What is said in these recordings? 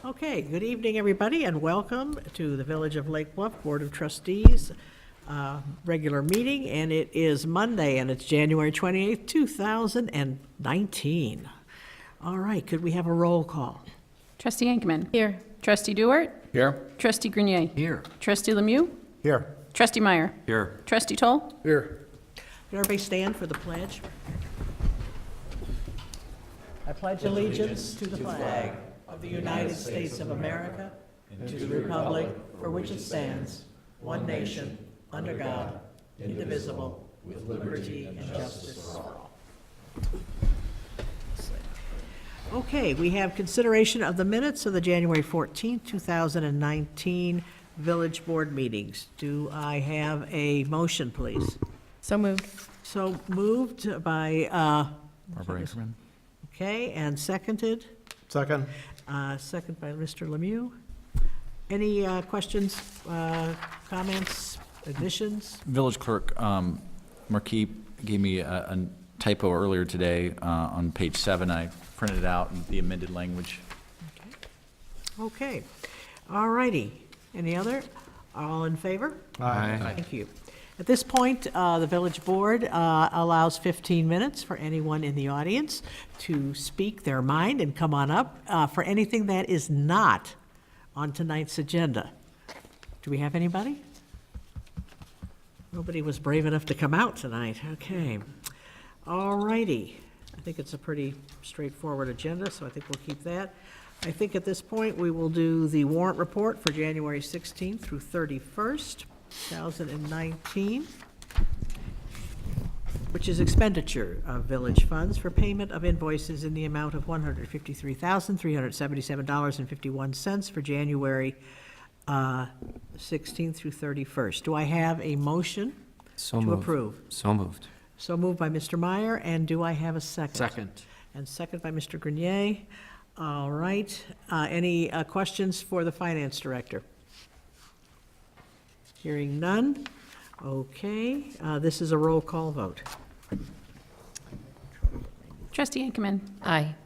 Okay, good evening, everybody, and welcome to the Village of Lake Bluff Board of Trustees regular meeting, and it is Monday, and it's January 28th, 2019. All right, could we have a roll call? Trustee Ankman. Here. Trustee Dewart. Here. Trustee Grenier. Here. Trustee Lemieux. Here. Trustee Meyer. Here. Trustee Toll. Here. Can everybody stand for the pledge? I pledge allegiance to the flag of the United States of America and to the republic for which it stands, one nation, under God, indivisible, with liberty and justice for all. Okay, we have consideration of the minutes of the January 14th, 2019 Village Board meetings. Do I have a motion, please? So moved. So moved by, Barbara Ankerman. okay, and seconded? Second. Second by Mr. Lemieux. Any questions, comments, additions? Village Clerk Marquis gave me a typo earlier today on page 7. I printed out the amended language. Okay, all righty. Any other? All in favor? Aye. Thank you. At this point, the Village Board allows 15 minutes for anyone in the audience to speak their mind and come on up for anything that is not on tonight's agenda. Do we have anybody? Nobody was brave enough to come out tonight. Okay. All righty. I think it's a pretty straightforward agenda, so I think we'll keep that. I think at this point, we will do the warrant report for January 16th through 31st, 2019, which is expenditure of village funds for payment of invoices in the amount of $153,377.51 for January 16th through 31st. Do I have a motion to approve? So moved. So moved by Mr. Meyer, and do I have a second? Second. And second by Mr. Grenier. All right. Any questions for the Finance Director? Hearing none. Okay. This is a roll call vote. Trustee Ankman. Aye.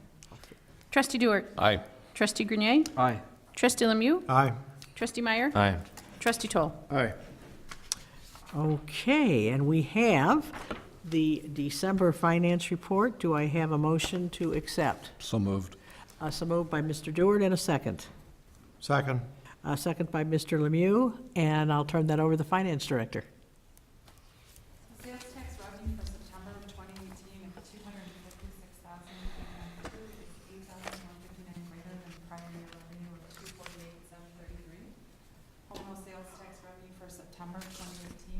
Trustee Dewart. Aye. Trustee Grenier. Aye. Trustee Lemieux. Aye. Trustee Meyer. Aye. Trustee Toll. Aye. Okay, and we have the December finance report. Do I have a motion to accept? So moved. So moved by Mr. Dewart, and a second. Second. Second by Mr. Lemieux, and I'll turn that over to the Finance Director. Sales tax revenue for September of 2018 of $256,892 is $8,159 greater than prior year revenue of $248,733. Home sales tax revenue for September of 2018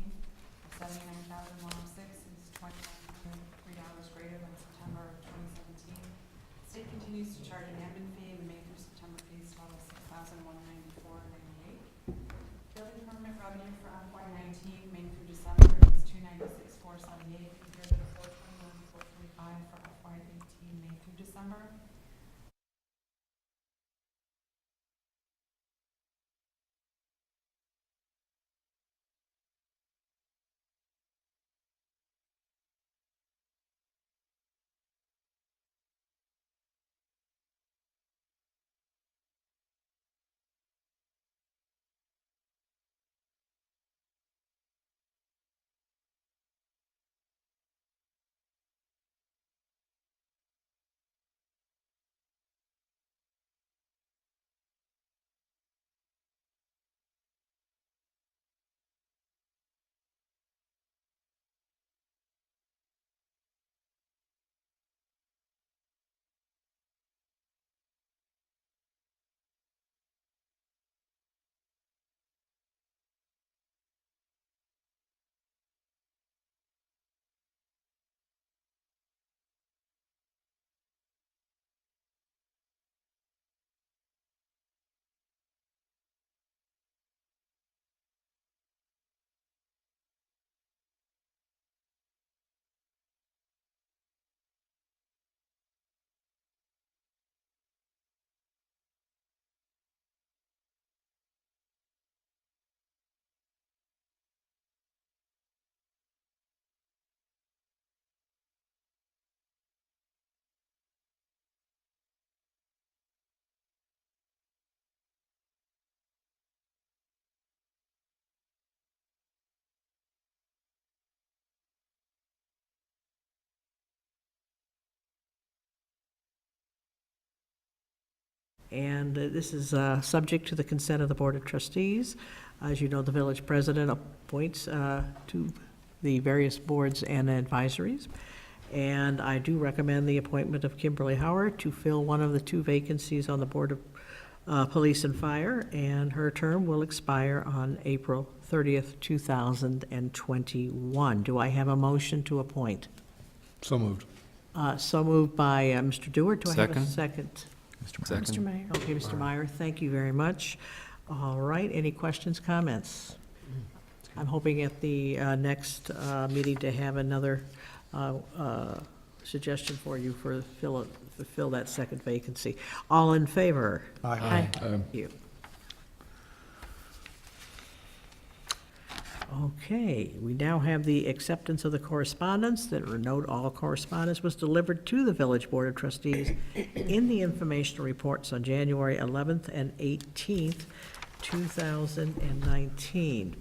of $79,106 is $2,903 greater than September of 2017. State continues to charge an admin fee, and the May through September fees total $6,194.98. Building permit revenue for FY19 And this is subject to the consent of the Board of Trustees. As you know, the village president appoints to the various boards and advisories. And I do recommend the appointment of Kimberly Howard to fill one of the 2 vacancies on the Board of Police and Fire, and her term will expire on April 30th, 2021. Do I have a motion to appoint? So moved. So moved by Mr. Dewar. Do I have a Second. second? Mr. Meyer. Okay, Mr. Meyer, thank you very much. All right, any questions, comments? I'm hoping at the next meeting to have another suggestion for you for fill that second vacancy. All in favor? Aye. Thank you. Okay, we now have the acceptance of the correspondence. That note, all correspondence was delivered to the Village Board of Trustees in the informational reports on January 11th and 18th, 2019.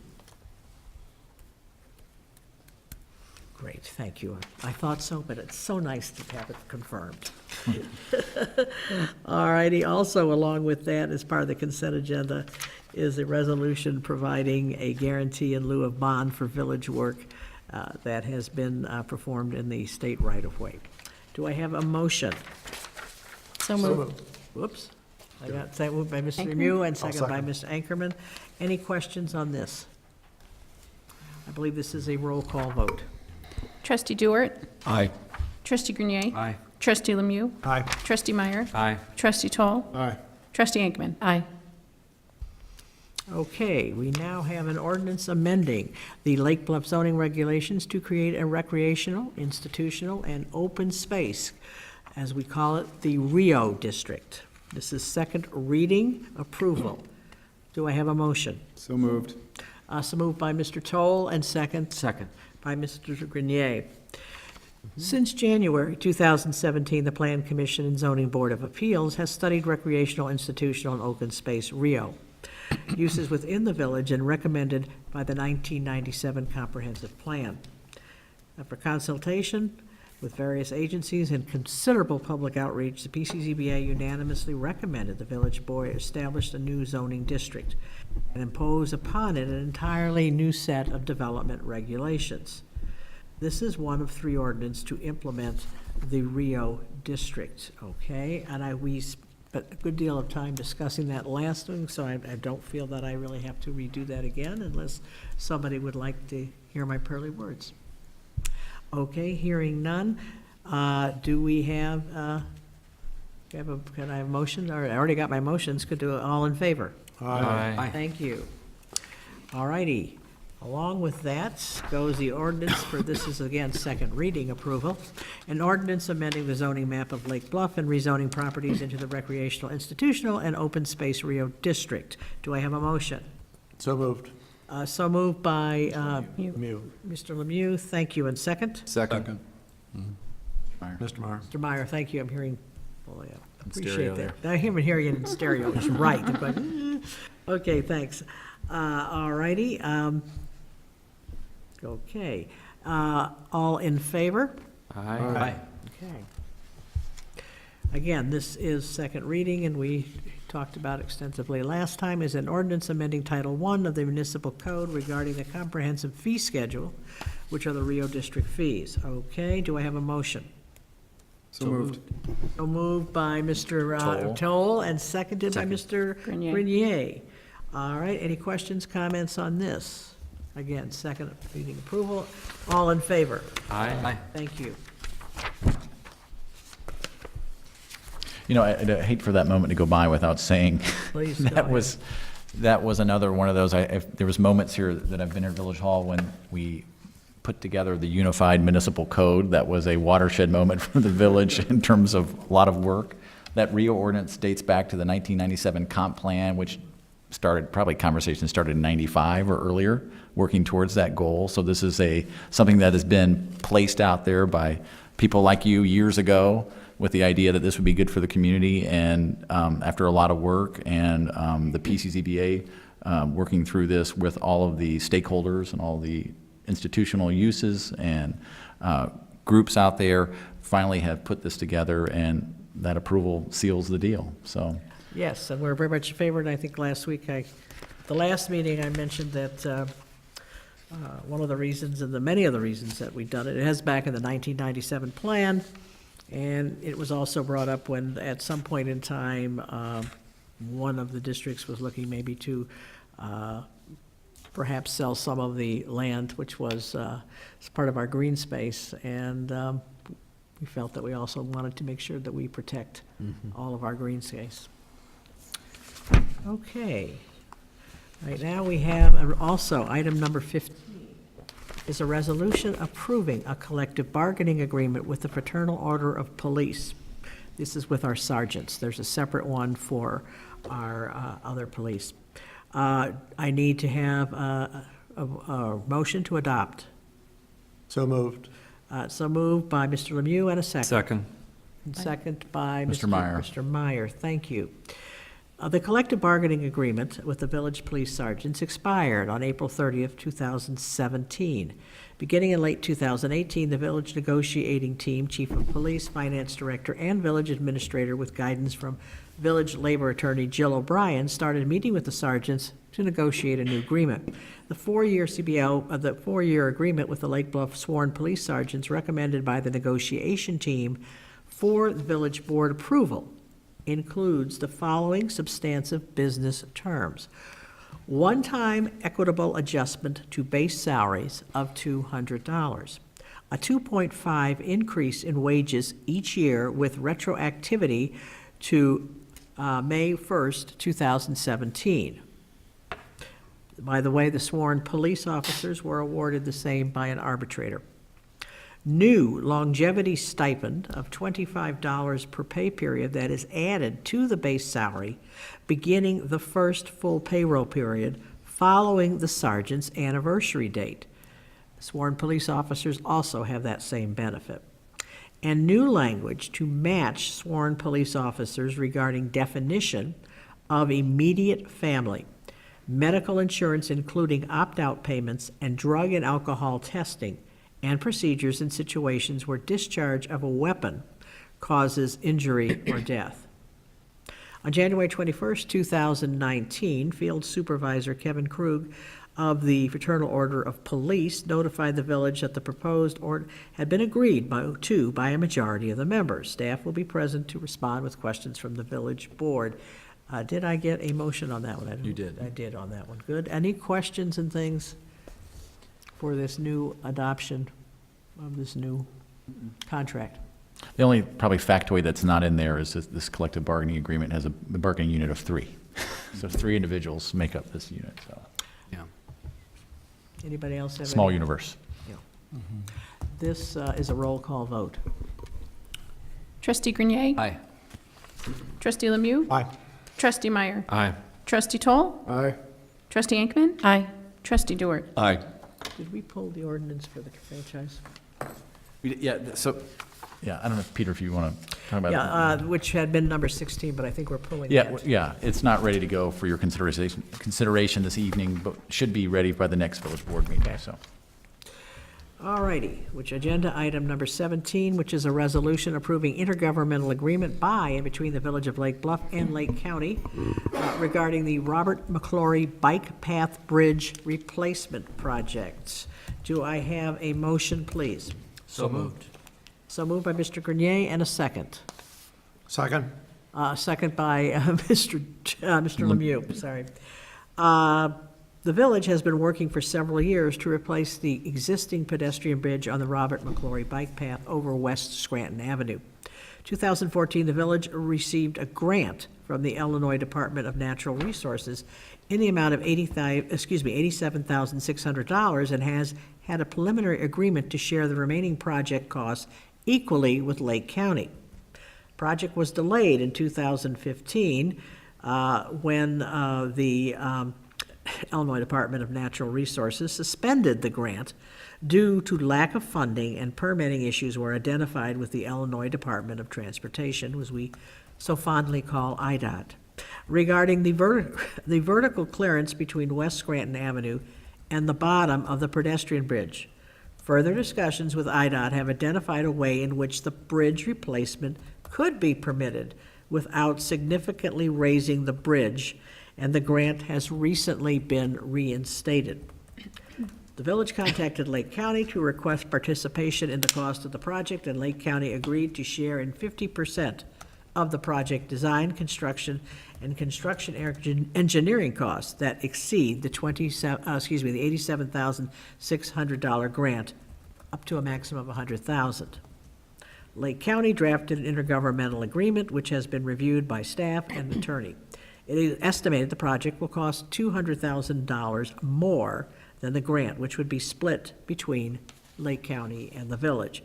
Great, thank you. I thought so, but it's so nice to have it confirmed. All righty, also along with that, as part of the consent agenda, is a resolution providing a guarantee in lieu of bond for village work that has been performed in the state right-of-way. Do I have a motion? So moved. Whoops. I got that moved by Mr. Anchorman? Lemieux and seconded by Mr. Ankerman. Any questions on this? I believe this is a roll call vote. Trustee Dewart. Aye. Trustee Grenier. Aye. Trustee Lemieux. Aye. Trustee Meyer. Aye. Trustee Toll. Aye. Trustee Ankman. Aye. Okay, we now have an ordinance amending the Lake Bluff zoning regulations to create a recreational, institutional, and open space, as we call it, the Rio District. This is second reading approval. Do I have a motion? So moved. So moved by Mr. Toll and second Second. by Mr. Grenier. Since January 2017, the Plan Commission and Zoning Board of Appeals has studied recreational, institutional, and open space Rio uses within the village and recommended by the 1997 Comprehensive Plan. After consultation with various agencies and considerable public outreach, the PCZBA unanimously recommended the village board establish a new zoning district and impose upon it an entirely new set of development regulations. This is one of 3 ordinances to implement the Rio District, okay? And we spent a good deal of time discussing that last week, so I don't feel that I really have to redo that again unless somebody would like to hear my pearly words. Okay, hearing none, do we have, can I have a motion? Or I already got my motions, could do it all in favor? Aye. Thank you. All righty. Along with that goes the ordinance for, this is again second reading approval, an ordinance amending the zoning map of Lake Bluff and rezoning properties into the recreational, institutional, and open space Rio District. Do I have a motion? So moved. So moved by Mew. Mr. Lemieux, thank you, and second? Second. Meyer. Mr. Meyer. Mr. Meyer, thank you, I'm hearing, boy, I In appreciate stereo that. I hear you in stereo, it's right. But, okay, thanks. All righty. Okay. All in favor? Aye. Okay. Again, this is second reading, and we talked about extensively last time, is an ordinance amending Title I of the Municipal Code regarding the comprehensive fee schedule, which are the Rio District fees. Okay, do I have a motion? So moved. So moved by Mr. Toll. Toll and seconded by Mr. Grenier. Grenier. All right, any questions, comments on this? Again, second reading approval. All in favor? Aye. Thank you. You know, I'd hate for that moment to go by without saying Please go that ahead. was another one of those. There was moments here that I've been at Village Hall when we put together the unified municipal code. That was a watershed moment for the village in terms of a lot of work. That Rio ordinance dates back to the 1997 comp plan, which conversation started in 95 or earlier, working towards that goal. So this is something that has been placed out there by people like you years ago with the idea that this would be good for the community. And after a lot of work and the PCZBA working through this with all of the stakeholders and all the institutional uses and groups out there, finally have put this together, and that approval seals the deal. So Yes, and we're very much in favor, and I think last week, the last meeting, I mentioned that one of the reasons, and the many of the reasons that we've done it, it has back in the 1997 plan, and it was also brought up when, at some point in time, one of the districts was looking maybe to perhaps sell some of the land, which was as part of our green space, and we felt that we also wanted to make sure that we protect all of our green space. Okay. Right now, we have also, item number 15 is a resolution approving a collective bargaining agreement with the Fraternal Order of Police. This is with our sergeants. There's a separate one for our other police. I need to have a motion to adopt. So moved. So moved by Mr. Lemieux, and a second. Second. And second by Mr. Meyer. Mr. Meyer, thank you. The collective bargaining agreement with the village police sergeants expired on April 30th, 2017. Beginning in late 2018, the village negotiating team, chief of police, finance director, and village administrator, with guidance from village labor attorney Jill O'Brien, started meeting with the sergeants to negotiate a new agreement. The four-year agreement with the Lake Bluff sworn police sergeants, recommended by the negotiation team for the village board approval, includes the following substantive business terms: one-time equitable adjustment to base salaries of $200, a 2.5 increase in wages each year with retroactivity to May 1st, 2017. By the way, the sworn police officers were awarded the same by an arbitrator. New longevity stipend of $25 per pay period that is added to the base salary beginning the first full payroll period following the sergeant's anniversary date. Sworn police officers also have that same benefit. And new language to match sworn police officers regarding definition of immediate family, medical insurance including opt-out payments, and drug and alcohol testing and procedures in situations where discharge of a weapon causes injury or death. On January 21st, 2019, Field Supervisor Kevin Krug of the Fraternal Order of Police notified the village that the proposed order had been agreed to by a majority of the members. Staff will be present to respond with questions from the village board. Did I get a motion on that one? You did. I did on that one. Good. Any questions and things for this new adoption of this new contract? The only probably factoid that's not in there is this collective bargaining agreement has a bargaining unit of 3. So 3 individuals make up this unit, so Yeah. Anybody else have small any? universe. This is a roll call vote. Trustee Grenier? Aye. Trustee Lemieux? Aye. Trustee Meyer? Aye. Trustee Toll? Aye. Trustee Ankman? Aye. Trustee Dewar? Aye. Did we pull the ordinance for the franchise? Yeah, so, yeah, I don't know, Peter, if you want to talk about Yeah, which had been number 16, but I think we're pulling Yeah, that. yeah, it's not ready to go for your consideration this evening, but should be ready by the next village board meeting, so. All righty, which agenda item number 17, which is a resolution approving intergovernmental agreement by and between the Village of Lake Bluff and Lake County regarding the Robert McClory Bike Path Bridge Replacement Project. Do I have a motion, please? So moved. So moved by Mr. Grenier, and a second. Second. Second by Mr. Lemieux, sorry. The village has been working for several years to replace the existing pedestrian bridge on the Robert McClory Bike Path over West Scranton Avenue. 2014, the village received a grant from the Illinois Department of Natural Resources in the amount of $87,600 and has had a preliminary agreement to share the remaining project costs equally with Lake County. Project was delayed in 2015 when the Illinois Department of Natural Resources suspended the grant due to lack of funding, and permitting issues were identified with the Illinois Department of Transportation, as we so fondly call IDOT, regarding the vertical clearance between West Scranton Avenue and the bottom of the pedestrian bridge. Further discussions with IDOT have identified a way in which the bridge replacement could be permitted without significantly raising the bridge, and the grant has recently been reinstated. The village contacted Lake County to request participation in the cost of the project, and Lake County agreed to share in 50% of the project design, construction, and engineering costs that exceed the $87,600 grant, up to a maximum of $100,000. Lake County drafted an intergovernmental agreement, which has been reviewed by staff and attorney. It is estimated the project will cost $200,000 more than the grant, which would be split between Lake County and the village.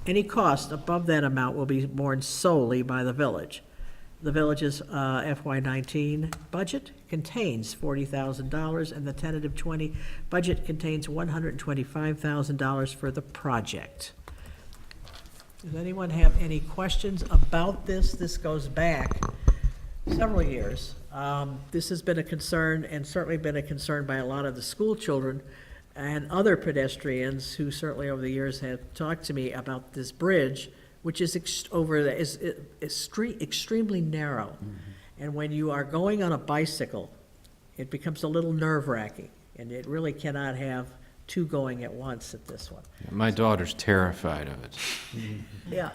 Any cost above that amount will be borne solely by the village. The village's FY19 budget contains $40,000, and the tentative 20 budget contains $125,000 for the project. Does anyone have any questions about this? This goes back several years. This has been a concern, and certainly been a concern by a lot of the school children and other pedestrians who certainly over the years have talked to me about this bridge, which is extremely narrow. And when you are going on a bicycle, it becomes a little nerve-wracking, and it really cannot have two going at once at this one. My daughter's terrified of it. Yeah,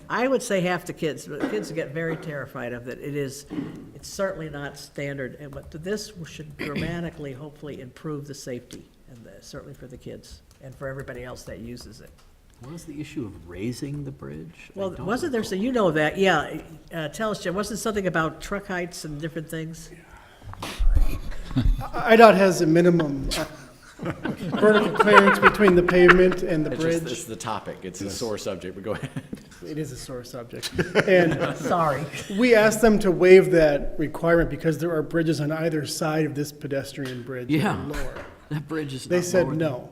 I would say half the kids get very terrified of it. It's certainly not standard, but this should dramatically, hopefully, improve the safety, and certainly for the kids and for everybody else that uses it. What was the issue of raising the bridge? Well, wasn't there, so you know that, yeah, tell us, Jim, wasn't something about truck heights and different things? IDOT has a minimum vertical clearance between the pavement and the It's bridge. the topic, it's a sore subject, but go ahead. It is a sore subject. And Sorry. we asked them to waive that requirement because there are bridges on either side of this pedestrian bridge that Yeah. are lower. That bridge is They not said lower than- no.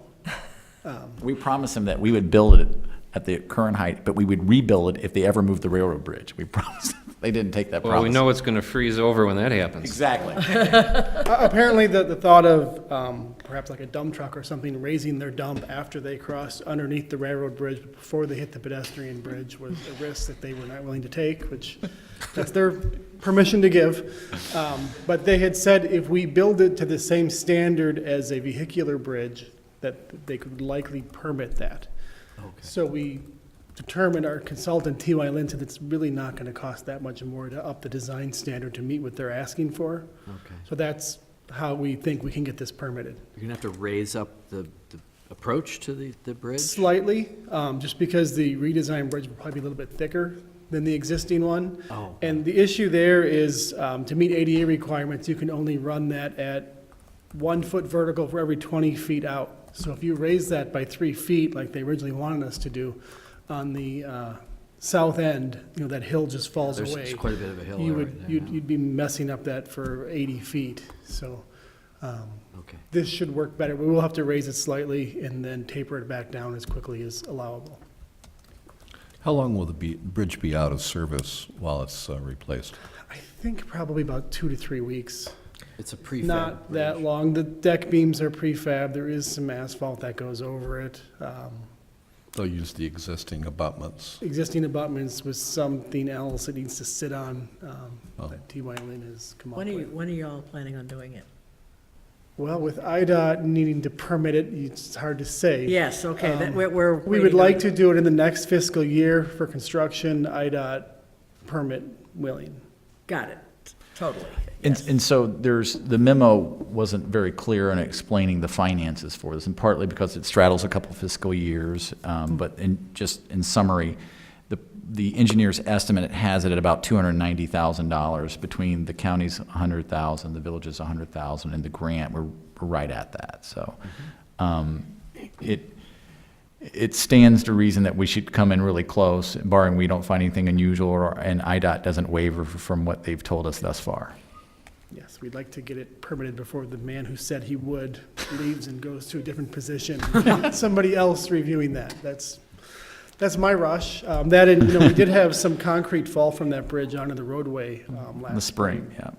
We promised them that we would build it at the current height, but we would rebuild it if they ever moved the railroad bridge. We promised. They didn't take that promise. Well, we know it's gonna freeze over when that happens. Exactly. Apparently, the thought of perhaps like a dump truck or something raising their dump after they crossed underneath the railroad bridge before they hit the pedestrian bridge was a risk that they were not willing to take, which that's their permission to give. But they had said if we build it to the same standard as a vehicular bridge, that they could likely permit that. So we determined, our consultant, T.Y. Lin, said it's really not going to cost that much more to up the design standard to meet what they're asking for. Okay. So that's how we think we can get this permitted. You're gonna have to raise up the approach to the bridge? Slightly, just because the redesigned bridge will probably be a little bit thicker than the existing one. Oh. And the issue there is, to meet ADA requirements, you can only run that at 1 foot vertical for every 20 feet out. So if you raise that by 3 feet, like they originally wanted us to do, on the south end, that hill just falls There's away. quite a bit of a hill You there would, right you'd, now. you'd be messing up that for 80 feet. So Okay. this should work better. We will have to raise it slightly and then taper it back down as quickly as allowable. How long will the bridge be out of service while it's replaced? I think probably about 2 to 3 weeks. It's a prefab Not that bridge. long. The deck beams are prefab. There is some asphalt that goes over it. They'll use the existing abutments. Existing abutments with something else it needs to sit on Oh. that T.Y. Lin has come up When with. are y'all planning on doing it? Well, with IDOT needing to permit it, it's hard to say. Yes, okay, that, Um, we're. We would like to do it in the next fiscal year for construction, IDOT permit willing. Got it, totally. And so the memo wasn't very clear in explaining the finances for this, and partly because it straddles a couple fiscal years. But just in summary, the engineer's estimate has it at about $290,000 between the county's $100,000, the village's $100,000, and the grant. We're right at that. So it stands to reason that we should come in really close, barring we don't find anything unusual and IDOT doesn't waver from what they've told us thus far. Yes, we'd like to get it permitted before the man who said he would leaves and goes to a different position. Somebody else reviewing that. That's my rush. That, and, we did have some concrete fall from that bridge onto the roadway last In the spring, yeah.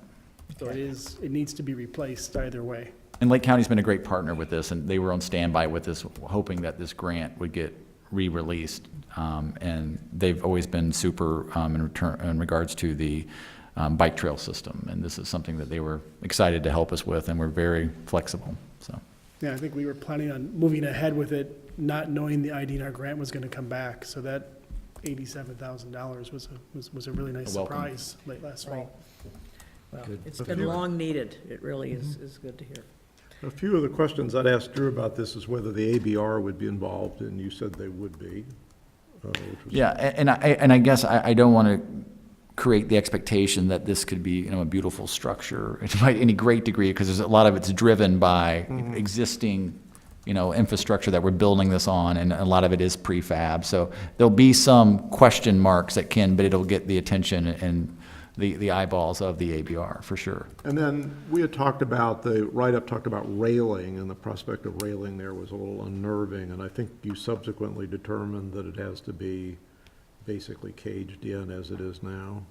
So it needs to be replaced either way. And Lake County's been a great partner with this, and they were on standby with this, hoping that this grant would get re-released. And they've always been super in regards to the bike trail system. And this is something that they were excited to help us with, and we're very flexible, so. Yeah, I think we were planning on moving ahead with it, not knowing the IDNR grant was gonna come back, so that $87,000 was a really nice A welcome. surprise late last fall. Well, Good. it's been long needed. It really is good to hear. A few of the questions I'd asked Drew about this is whether the ABR would be involved, and you said they would be. Which was- Yeah, and I guess I don't want to create the expectation that this could be, a beautiful structure to any great degree, because there's a lot of it's driven by existing, infrastructure that we're building this on, and a lot of it is prefab. So there'll be some question marks but it'll get the attention and the eyeballs of the ABR, for sure. And then we had talked about, the write-up talked about railing, and the prospect of railing there was a little unnerving, and I think you subsequently determined that it has to be basically caged in as it is now.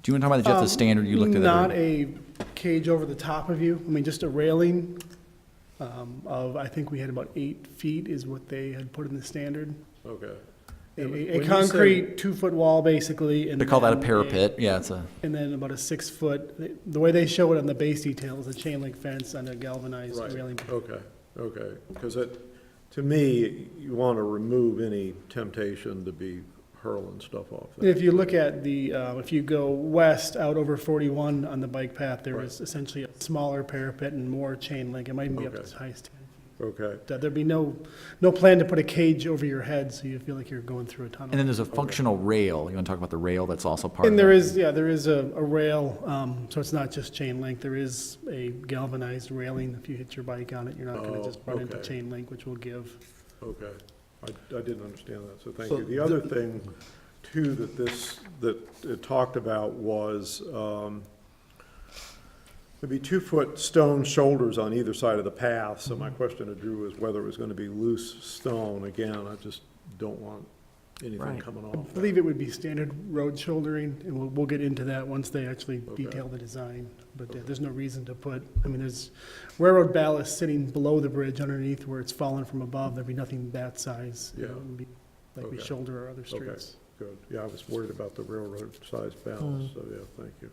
Do you want to talk about just the standard you looked at? Not a cage over the top of you, I mean, just a railing of, I think we had about 8 feet is what they had put in the standard. Okay. A concrete 2-foot wall, basically. And They call that a then parapet, yeah, it's a, And then about a 6-foot, the way they show it on the base detail is a chain link fence on a galvanized Right, railing. okay, because to me, you want to remove any temptation to be hurling stuff off there. If you look at if you go west out over 41 on the bike path, there is essentially a smaller parapet and more chain link. It might even be up to Okay. as high as 10. Okay, There'd be no plan to put a cage over your head, so you feel like you're going through a tunnel. and then there's a functional rail. You want to talk about the rail that's also part of And that? there is a rail, so it's not just chain link. There is a galvanized railing. If you hit your bike on it, you're not gonna just run into okay. chain link, which will give. okay. I didn't understand that, so thank So you. The other thing, too, that it talked about was, there'd be 2-foot stone shoulders on either side of the path, so my question to Drew is whether it was gonna be loose stone. Again, I just don't want anything Right. coming I off. believe it would be standard road shouldering, and we'll get into that once they actually Okay. detail the design. But there's no reason to put, there's railroad ballast sitting below the bridge underneath where it's fallen from above. There'd be nothing that size. Yeah. It would be like we Okay. shoulder our other streets. Good, yeah, I was worried about the railroad-sized balance, so yeah, thank you.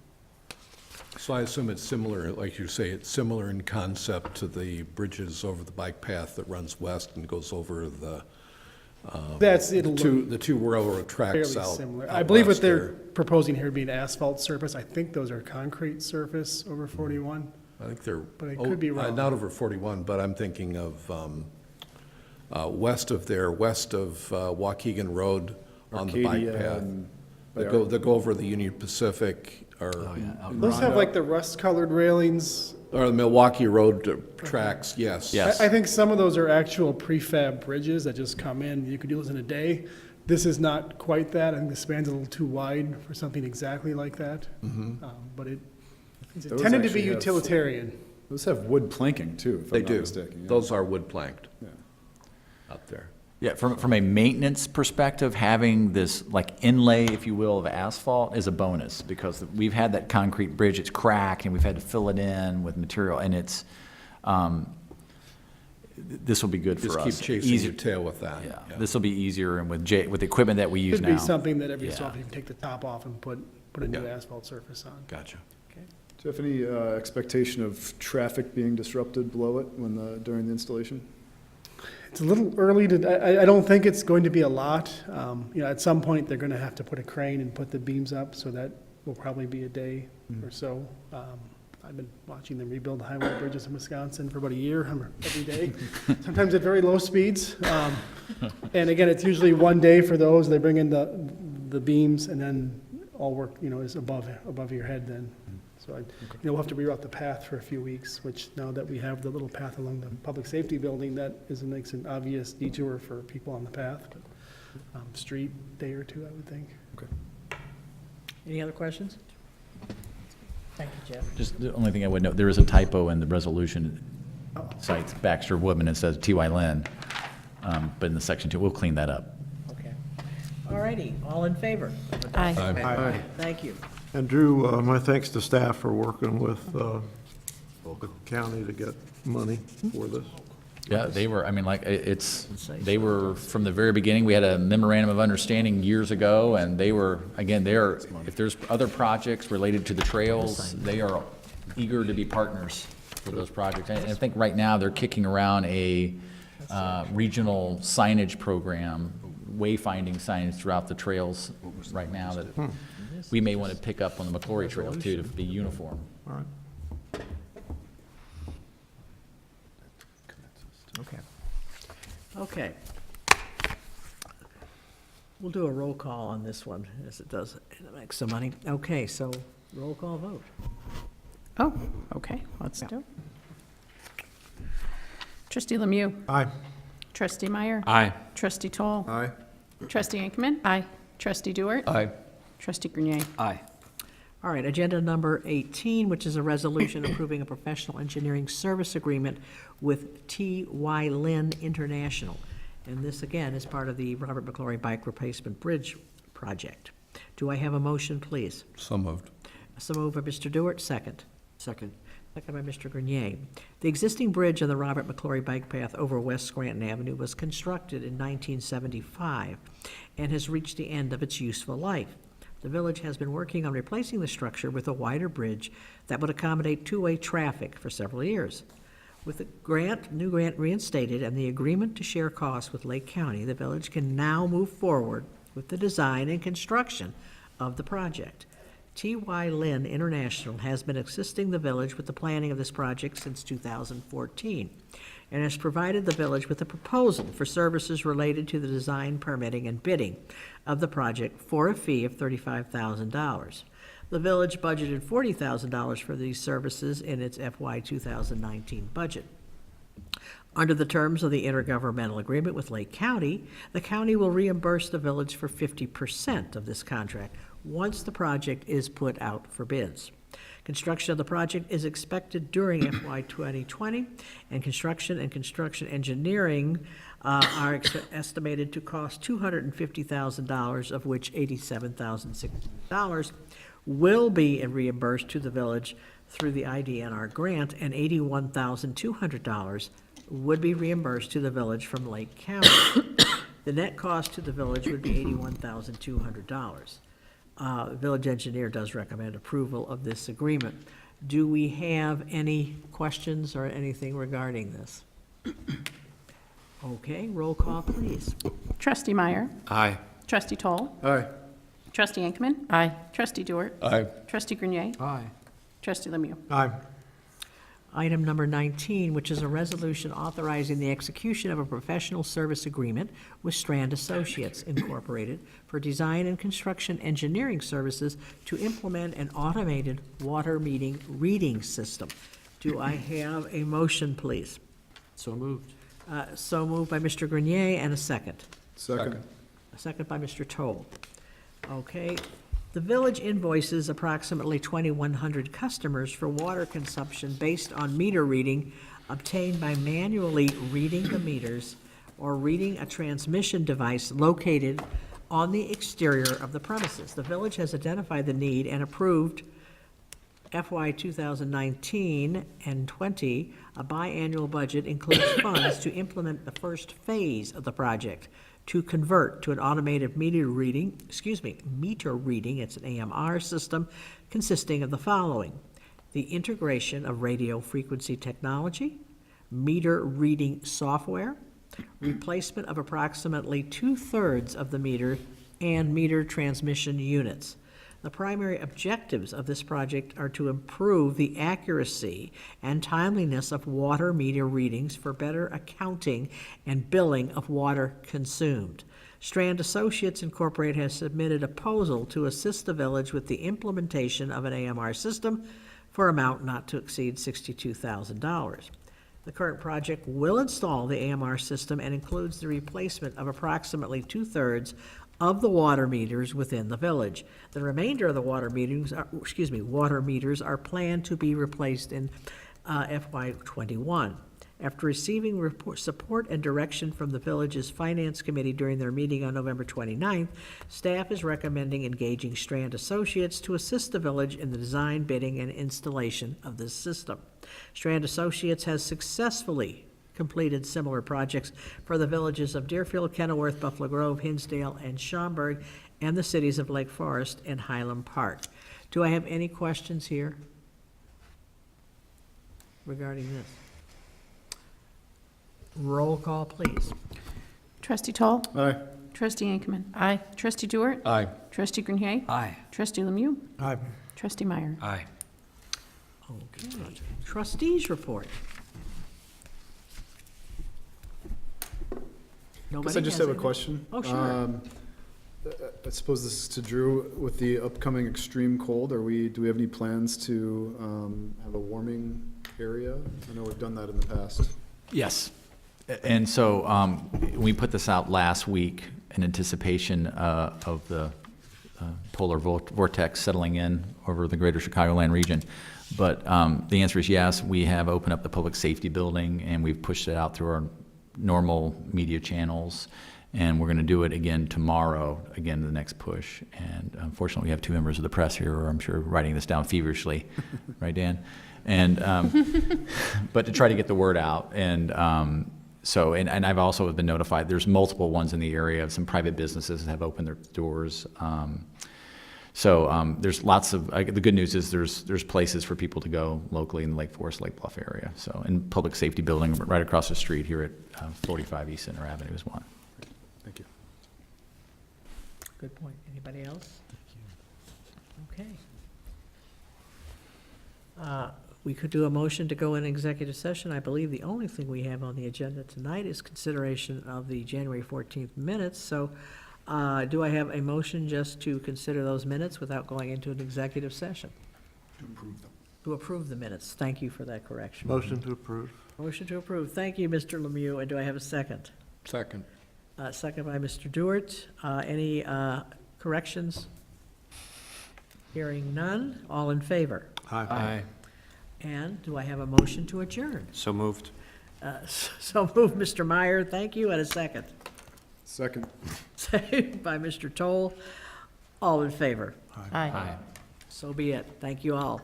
So I assume it's similar, like you say, it's similar in concept to the bridges over the bike path that runs west and goes over the It'll look the two railroad tracks fairly out. similar. out I believe what west they're there. proposing here would be an asphalt surface. I think those are concrete surface over Mm-hmm. 41. I think they're. But I could be wrong. Not over 41, but I'm thinking of west of Waukegan Road on the bike Arcadia path. and That go over the Union Pacific or. Those have like the rust-colored railings. Or the Milwaukee Road tracks, yes. Yes. I think some of those are actual prefab bridges that just come in. You could do those in a day. This is not quite that. I think the span's a little too wide for something exactly like that. But it's Those intended to be actually have- utilitarian. Those have wood planking too, if They I'm not do. mistaken. yeah. Those are wood planked Yeah. out there. Yeah, from a maintenance perspective, having this like inlay, if you will, of asphalt is a bonus, because we've had that concrete bridge, it's cracked, and we've had to fill it in with material, and it's, this will be good for Just us. keep chasing Easier- your tail with that. Yeah, this will be easier, and with the equipment that we use Could now. be something that every so Yeah. often you can take the top off and put a new Yeah. asphalt surface on. Gotcha. Do you have any expectation of traffic being disrupted below it during the installation? It's a little early I don't think it's going to be a lot. At some point, they're gonna have to put a crane and put the beams up, so that will probably be a day or so. I've been watching them rebuild the highway bridges in Wisconsin for about a year, every day, sometimes at very low speeds. And again, it's usually one day for those. They bring in the beams, and then all work, is above your head then. So we'll have to reroute the path for a few weeks, which now that we have the little path along the public safety building, makes an obvious detour for people on the path. But, street, day or two, I would think. Any other questions? Thank you, Jeff. Just the only thing I would note, there is a typo in the resolution, cites Baxter Woodman, it says T.Y. Lynn, but in the section 2, we'll clean that up. Okay. All righty, all in favor? Aye. Aye. Thank you. And Drew, my thanks to staff for working with the county to get money for this. Yeah, they were, I mean, like, they were, from the very beginning, we had a memorandum of understanding years ago, and they were, again, if there's other projects related to the trails, they are eager to be partners for those projects. And I think right now, they're kicking around a regional signage program, wayfinding signs throughout the trails right now that we may want to pick up on the McClory Trail too, to be uniform. All right. Okay. Okay. We'll do a roll call on this one, as it does, it makes some money. Okay, so roll call vote. Oh, okay, let's do it. Trustee Lemieux. Aye. Trustee Meyer. Aye. Trustee Toll. Aye. Trustee Ankman. Aye. Trustee Dewart. Aye. Trustee Grenier. Aye. All right, agenda number 18, which is a resolution approving a professional engineering service agreement with T.Y. Lin International. And this, again, is part of the Robert McClory Bike Replacement Bridge project. Do I have a motion, please? So moved. So moved by Mr. Dewart, second. Second. Second by Mr. Grenier. The existing bridge on the Robert McClory Bike Path over West Scranton Avenue was constructed in 1975 and has reached the end of its useful life. The village has been working on replacing the structure with a wider bridge that would accommodate two-way traffic for several years. With the new grant reinstated and the agreement to share costs with Lake County, the village can now move forward with the design and construction of the project. T.Y. Lin International has been assisting the village with the planning of this project since 2014 and has provided the village with a proposal for services related to the design, permitting, and bidding of the project for a fee of $35,000. The village budgeted $40,000 for these services in its FY 2019 budget. Under the terms of the intergovernmental agreement with Lake County, the county will reimburse the village for 50% of this contract once the project is put out for bids. Construction of the project is expected during FY 2020, and construction engineering are estimated to cost $250,000, of which $87,600 will be reimbursed to the village through the IDNR grant, and $81,200 would be reimbursed to the village from Lake County. The net cost to the village would be $81,200. The village engineer does recommend approval of this agreement. Do we have any questions or anything regarding this? Okay, roll call, please. Trustee Meyer. Aye. Trustee Toll. Aye. Trustee Ankman. Aye. Trustee Dewart. Aye. Trustee Grenier. Aye. Trustee Lemieux. Aye. Item number 19, which is a resolution authorizing the execution of a professional service agreement with Strand Associates Incorporated for design and construction engineering services to implement an automated water meter reading system. Do I have a motion, please? So moved. So moved by Mr. Grenier, and a second. Second. A second by Mr. Toll. Okay. The village invoices approximately 2,100 customers for water consumption based on meter reading obtained by manually reading the meters or reading a transmission device located on the exterior of the premises. The village has identified the need and approved FY 2019 and 20, a biannual budget includes funds to implement the first phase of the project to convert to an automated meter reading, it's an AMR system consisting of the following: the integration of radio frequency technology, meter reading software, replacement of approximately 2/3 of the meter and meter transmission units. The primary objectives of this project are to improve the accuracy and timeliness of water meter readings for better accounting and billing of water consumed. Strand Associates Incorporated has submitted a proposal to assist the village with the implementation of an AMR system for amount not to exceed $62,000. The current project will install the AMR system and includes the replacement of approximately 2/3 of the water meters within the village. The remainder of the water meters are planned to be replaced in FY '21. After receiving support and direction from the village's Finance Committee during their meeting on November 29th, staff is recommending engaging Strand Associates to assist the village in the design, bidding, and installation of this system. Strand Associates has successfully completed similar projects for the villages of Deerfield, Kenilworth, Buffalo Grove, Hinsdale, and Schaumburg, and the cities of Lake Forest and Highland Park. Do I have any questions here regarding this? Roll call, please. Trustee Toll? Aye. Trustee Inkhman? Aye. Trustee Dewar? Aye. Trustee Grenier? Aye. Trustee Lemieux? Aye. Trustee Meyer? Aye. Okay. Trustees report. Guess I just have a question. Oh, sure. I suppose this is to Drew, with the upcoming extreme cold, do we have any plans to, have a warming area? I know we've done that in the past. Yes. And so we put this out last week in anticipation of the polar vortex settling in over the greater Chicagoland region. But the answer is yes. We have opened up the public safety building, and we've pushed it out through our normal media channels. And we're going to do it again tomorrow, again, the next push. And unfortunately, we have two members of the press here, who I'm sure, writing this down feverishly. Right, Dan? And but to try to get the word out. And so, and I've also been notified, there's multiple ones in the area. Some private businesses have opened their doors. So there's lots of, the good news is there's places for people to go locally in the Lake Forest, Lake Bluff area. So, and public safety building right across the street here at 45 East Center Avenue is one. Thank you. Good point. Anybody else? Okay. We could do a motion to go in executive session. I believe the only thing we have on the agenda tonight is consideration of the January 14th minutes. So do I have a motion just to consider those minutes without going into an executive session? To approve them. To approve the minutes. Thank you for that correction. Motion to approve. Motion to approve. Thank you, Mr. Lemieux. And do I have a second? Second. Second by Mr. Dewart. Any corrections? Hearing none. All in favor? Aye. And do I have a motion to adjourn? So moved. So move, Mr. Meyer. Thank you. And a second. Second. Second by Mr. Toll. All in favor? Aye. So be it. Thank you all.